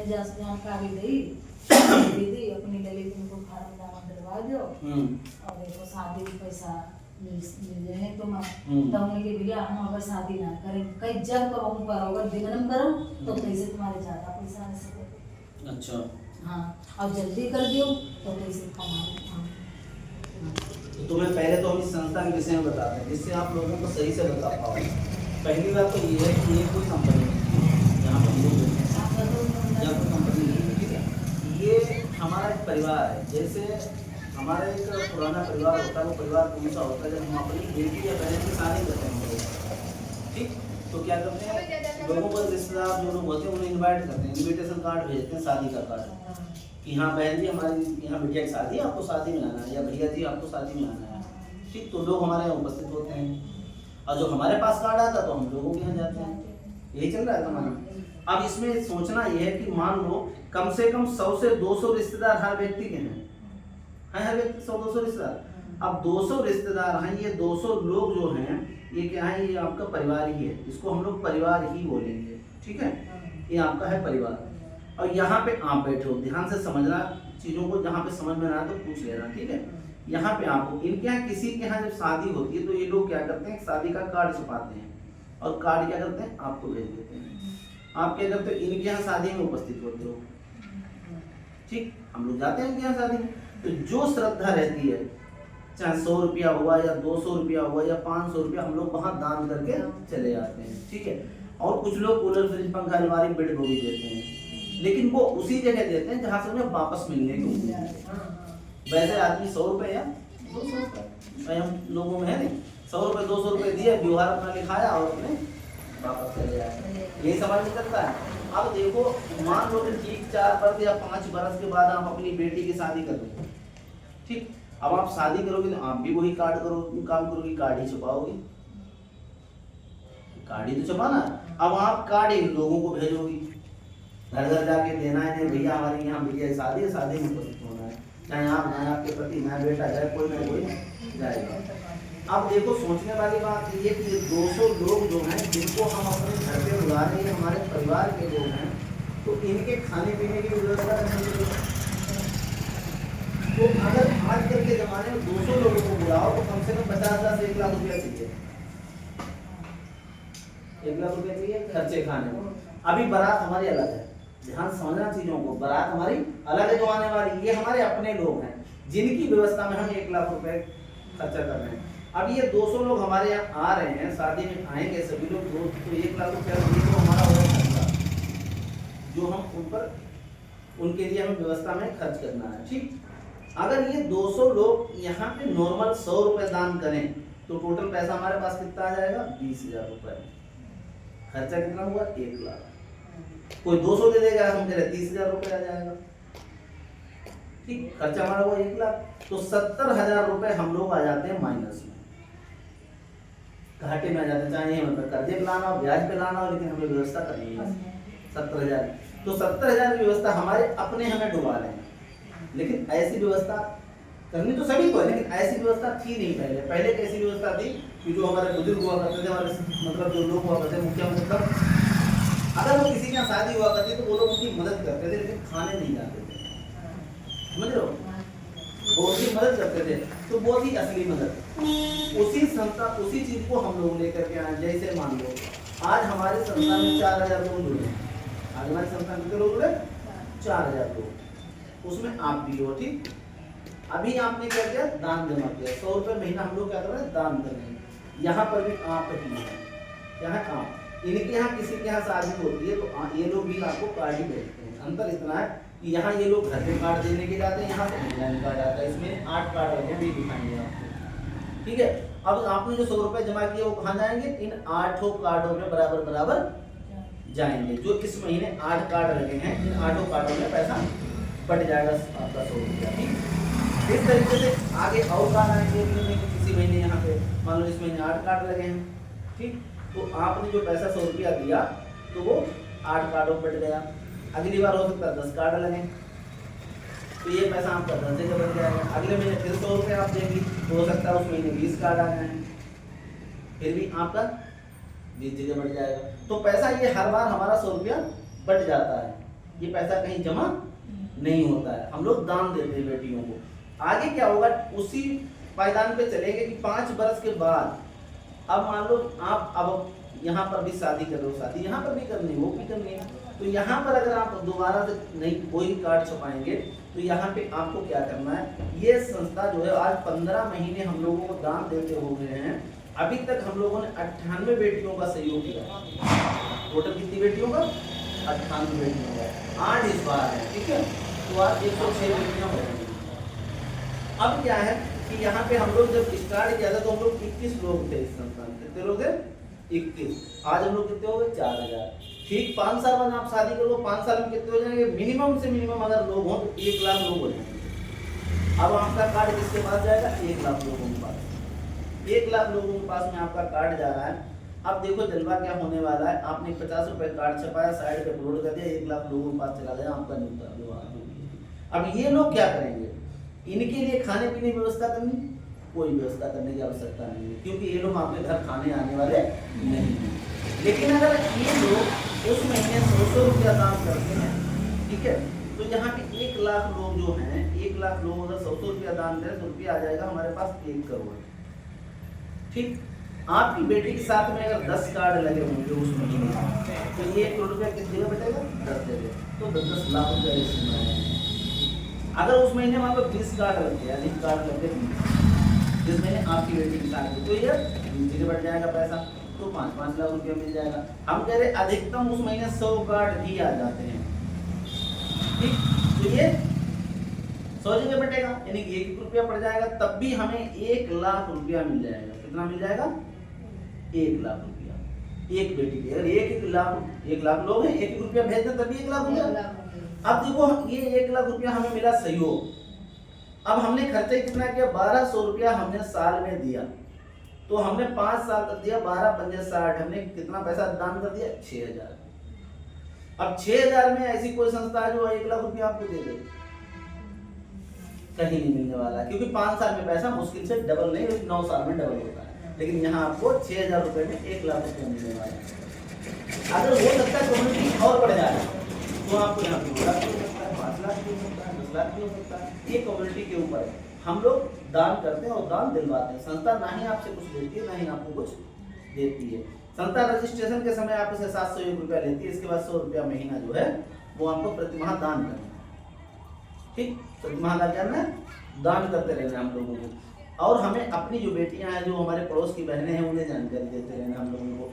ने जानकारी दी अपनी डली तुमको फार्म जमा करवा दो और देखो शादी में पैसा मिल जाए तो मैं तब उनके भैया हम अगर शादी ना करें कई जब करो अगर दिगनम करो तो कैसे तुम्हारे ज्यादा पैसा आ सके। अच्छा हाँ और जल्दी कर दियो तो कैसे कमा। तो तुम्हें पहले तो हम इस संस्था के विषय में बताते हैं जिससे आप लोगों को सही से बता पाओ। पहली बात तो ये है कि ये कोई कंपनी नहीं है जहाँ पर लोग या कोई कंपनी नहीं है, ठीक है। ये हमारा एक परिवार है। जैसे हमारा एक पुराना परिवार होता है, वो परिवार कौन सा होता है जब हम अपनी बेटी या बहन की शादी करते हैं लोग, ठीक। तो क्या करते हैं लोगों को रिश्तेदार जो लोग होते हैं उन्हें इन्वाइट करते हैं, इन्विटेशन कार्ड भेजते हैं शादी का कार्ड कि हाँ बहन जी हमारी यहाँ बिटिया की शादी है, आपको शादी में आना है, या भैया जी आपको शादी में आना है, ठीक। तो लोग हमारे यहाँ उपस्थित होते हैं और जो हमारे पास कार्ड आता है तो हम लोगों के यहाँ जाते हैं। यही चल रहा है तुम्हारा। अब इसमें सोचना यह है कि मान लो कम से कम 100 से 200 रिश्तेदार हर व्यक्ति के हैं, हर व्यक्ति 100-200 रिश्तेदार। अब 200 रिश्तेदार हैं, ये 200 लोग जो हैं ये क्या है, ये आपका परिवार ही है, इसको हम लोग परिवार ही बोलेंगे, ठीक है। ये आपका है परिवार। और यहाँ पे आप बैठे हो, ध्यान से समझना चीज़ों को, जहाँ पे समझ में ना आए तो पूछ लेना, ठीक है। यहाँ पे आपको इनके यहाँ किसी के यहाँ जब शादी होती है तो ये लोग क्या करते हैं शादी का कार्ड छपाते हैं और कार्ड क्या करते हैं आपको भेज देते हैं। आप क्या करते हो इनके यहाँ शादी में उपस्थित होते हो, ठीक। हम लोग जाते हैं इनके यहाँ शादी में, तो जो श्रद्धा रहती है चाहे 100 रुपया हुआ या 200 रुपया हुआ या 500 रुपया, हम लोग वहाँ दान करके चले जाते हैं, ठीक है। और कुछ लोग कूलर फ्रिज पंखा अलमारी बेड को भी देते हैं, लेकिन वो उसी जगह देते हैं जहाँ से उन्हें वापस मिलने की उम्मीद है। वैसे आदमी 100 रुपये या 200 रुपये हम लोगों में है नहीं, 100 रुपये 200 रुपये दिए, व्यवहार अपना लिखाया और अपने वापस चले जाए, यही समझ में चलता है। अब देखो मान लो कि ठीक 4 वर्ष या 5 वर्ष के बाद आप अपनी बेटी की शादी कर रहे हो, ठीक। अब आप शादी करोगे तो आप भी वही कार्ड काम करोगे, कार्ड ही छुपाओगे, कार्ड ही तो छुपाना। अब आप कार्ड इन लोगों को भेजोगी, घर घर जाके देना है, भैया हमारे यहाँ भैया की शादी है, शादी में उपस्थित होना है, चाहे आप नए आपके पति नया बेटा जाए, कोई ना कोई जाएगा। अब देखो सोचने वाली बात ये कि 200 लोग जो हैं जिनको हम अपने घर पे बुला रहे हैं, हमारे परिवार के लोग हैं, तो इनके खाने पीने की व्यवस्था करनी चाहिए। तो अगर आजकल के ज़माने में 200 लोगों को बुलाओ तो कम से कम 50,000 से 1 लाख रुपया चाहिए, 1 लाख रुपया चाहिए खर्चे खाने में। अभी बारात हमारी अलग है, ध्यान समझना चीज़ों को, बारात हमारी अलग है जो आने वाली, ये हमारे अपने लोग हैं जिनकी व्यवस्था में हम 1 लाख रुपए खर्चा कर रहे हैं। अब ये 200 लोग हमारे यहाँ आ रहे हैं, शादी में आएंगे सभी लोग, तो 1 लाख रुपया तो हमारा हो खर्चा जो हम उन पर उनके लिए हमें व्यवस्था में खर्च करना है, ठीक। अगर ये 200 लोग यहाँ पे नॉर्मल 100 रुपये दान करें तो टोटल पैसा हमारे पास कितना आ जाएगा 20,000 रुपये। खर्चा कितना हुआ 1 लाख। कोई 200 दे देगा, हम कह रहे 30,000 रुपये आ जाएगा, ठीक। खर्चा हमारा हुआ 1 लाख, तो 70,000 रुपये हम लोग आ जाते हैं माइनस में, घाटे में आ जाते हैं। चाहे मतलब कर्जे पे लाना हो, ब्याज पे लाना हो, लेकिन हमें व्यवस्था करनी है 70,000। तो 70,000 की व्यवस्था हमारे अपने हमें डुबा रहे हैं, लेकिन ऐसी व्यवस्था करनी तो सभी को है, लेकिन ऐसी व्यवस्था थी नहीं पहले। पहले कैसी व्यवस्था थी कि जो हमारे बुजुर्ग हुआ करते थे, हमारे मतलब जो लोग हुआ करते थे, मुखिया मतलब अगर वो किसी के यहाँ शादी हुआ करती तो वो लोग उनकी मदद करते थे, लेकिन खाने नहीं जाते थे, समझ रहे हो, वो उनकी मदद करते थे। तो वो थी असली मदद। उसी संस्था उसी चीज को हम लोग लेकर के आए। जैसे मान लो आज हमारे संस्था में 4,000 लोग जुड़े, आज हमारी संस्था में कितने लोग जुड़े 4,000 लोग, उसमें आप भी हो, ठीक। अभी आपने क्या किया दान जमा किया, 100 रुपये महीना हम लोग क्या कर रहे हैं दान कर रहे हैं। यहाँ पर भी आप ही है, क्या है आप। इनके यहाँ किसी के यहाँ शादी होती है तो ये लोग भी आपको कार्ड ही भेजते हैं। अंतर इतना है कि यहाँ ये लोग घर पे कार्ड देने के जाते हैं, यहाँ पे ऑनलाइन कार्ड आता है। इसमें 8 कार्ड रखे भी दिखाएंगे आपको, ठीक है। अब आपने जो 100 रुपये जमा किए वो कहाँ जाएंगे, इन 8 कार्डों में बराबर बराबर जाएंगे। जो इस महीने 8 कार्ड लगे हैं, इन 8 कार्डों में पैसा बढ़ जाएगा आपका 100 रुपया, ठीक। इस तरीके से आगे और कार्ड आएंगे किसी महीने, यहाँ पे मान लो इस महीने 8 कार्ड लगे हैं, ठीक। तो आपने जो पैसा 100 रुपया दिया तो वो 8 कार्डों में बढ़ गया। अगली बार हो सकता है 10 कार्ड लगे तो ये पैसा आपका 10 जगह बढ़ जाएगा। अगले महीने फिर 100 रुपये आप देंगे तो हो सकता है उस महीने 20 कार्ड आ जाए, फिर भी आपका 20 जगह बढ़ जाएगा। तो पैसा ये हर बार हमारा 100 रुपया बढ़ जाता है, ये पैसा कहीं जमा नहीं होता है, हम लोग दान देते हैं बेटियों को। आगे क्या होगा, उसी पायदान पे चलेंगे कि 5 वर्ष के बाद अब मान लो आप अब यहाँ पर भी शादी कर रहे हो, शादी यहाँ पर भी करनी है, वो भी करनी है, तो यहाँ पर अगर आप दोबारा से नहीं कोई कार्ड छपाएंगे तो यहाँ पे आपको क्या करना है, ये संस्था जो है आज 15 महीने हम लोगों को दान देते हो गए हैं, अभी तक हम लोगों ने 98 बेटियों का सहयोग किया। टोटल कितनी बेटियों का? 98 बेटियों का, 8 इस बार है, ठीक है, तो आज 106 बेटियां हो गई। अब क्या है कि यहाँ पे हम लोग जब स्टार्ट किया था तो हम लोग 21 लोग थे इस संस्थान में, कितने लोग थे? 21। आज हम लोग कितने हो गए? 4000। ठीक 5 साल बाद आप शादी करो, 5 साल में कितने हो जाएंगे? मिनिमम से मिनिमम अगर लोग हों तो 1 लाख लोग हो जाएंगे। अब आपका कार्ड किसके पास जाएगा? 1 लाख लोगों के पास। 1 लाख लोगों के पास में आपका कार्ड जा रहा है। अब देखो जलवा क्या होने वाला है, आपने 50 रुपए कार्ड छपाया, साइड पे अपलोड कर दिया, 1 लाख लोगों के पास चला गया आपका न्यूनतम। अब ये लोग क्या करेंगे? इनके लिए खाने पीने की व्यवस्था करनी, कोई व्यवस्था करने की आवश्यकता नहीं है, क्योंकि ये लोग आपके घर खाने आने वाले नहीं हैं। लेकिन अगर ये लोग उस महीने 100 रुपया दान करते हैं, ठीक है, तो यहाँ पे 1 लाख लोग जो हैं, 1 लाख लोग अगर 100 रुपया दान करें तो रुपया आ जाएगा हमारे पास 1 करोड़। ठीक, आपकी बेटी के साथ में अगर 10 कार्ड लगे होंगे उस महीने तो ये 1 करोड़ रुपया किस जगह बैठेगा? 10 जगह, तो 10 लाख रुपया इसमें आएगा। अगर उस महीने मान लो 20 कार्ड लग गया, 20 कार्ड लग गए जिस महीने आपकी बेटी की शादी, तो ये 20 जगह बढ़ जाएगा पैसा, तो 5-5 लाख रुपया मिल जाएगा। हम कह रहे अधिकतम उस महीने 100 कार्ड भी आ जाते हैं, ठीक, तो ये 100 जगह बटेगा, यानी 1 रुपया पड़ जाएगा, तब भी हमें 1 लाख रुपया मिल जाएगा। कितना मिल जाएगा? 1 लाख रुपया एक बेटी के। अगर 1 लाख लोग हैं, 1 रुपया भेज दें तभी 1 लाख रुपया। अब देखो ये 1 लाख रुपया हमें मिला सहयोग। अब हमने खर्चे कितना किया? 1200 रुपया हमने साल में दिया, तो हमने 5 साल तक दिया, 12 पंजे 60, हमने कितना पैसा दान कर दिया? 6000। अब 6000 में ऐसी कोई संस्था है जो 1 लाख रुपया आपको दे दे? कहीं नहीं मिलने वाला, क्योंकि 5 साल में पैसा मुश्किल से डबल नहीं, 9 साल में डबल होता है, लेकिन यहाँ आपको 6000 रुपए में 1 लाख रुपया मिलने वाला है। अगर हो सकता है कम्युनिटी और बढ़ जाए तो आपको यहाँ 2 लाख हो सकता है, 5 लाख हो सकता है, 10 लाख भी हो सकता है, ये कम्युनिटी के ऊपर है। हम लोग दान करते हैं और दान दिलवाते हैं। संस्था ना ही आपसे कुछ लेती है, ना ही आपको कुछ देती है। संस्था रजिस्ट्रेशन के समय आपसे 701 रुपया लेती है, इसके बाद 100 रुपया महीना जो है वो आपको प्रतिमाह दान करना है, ठीक, प्रतिमाह दान करते रहना हम लोगों को। और हमें अपनी जो बेटियां हैं, जो हमारे पड़ोस की बहनें हैं, उन्हें जानकारी देते रहना हम लोगों को।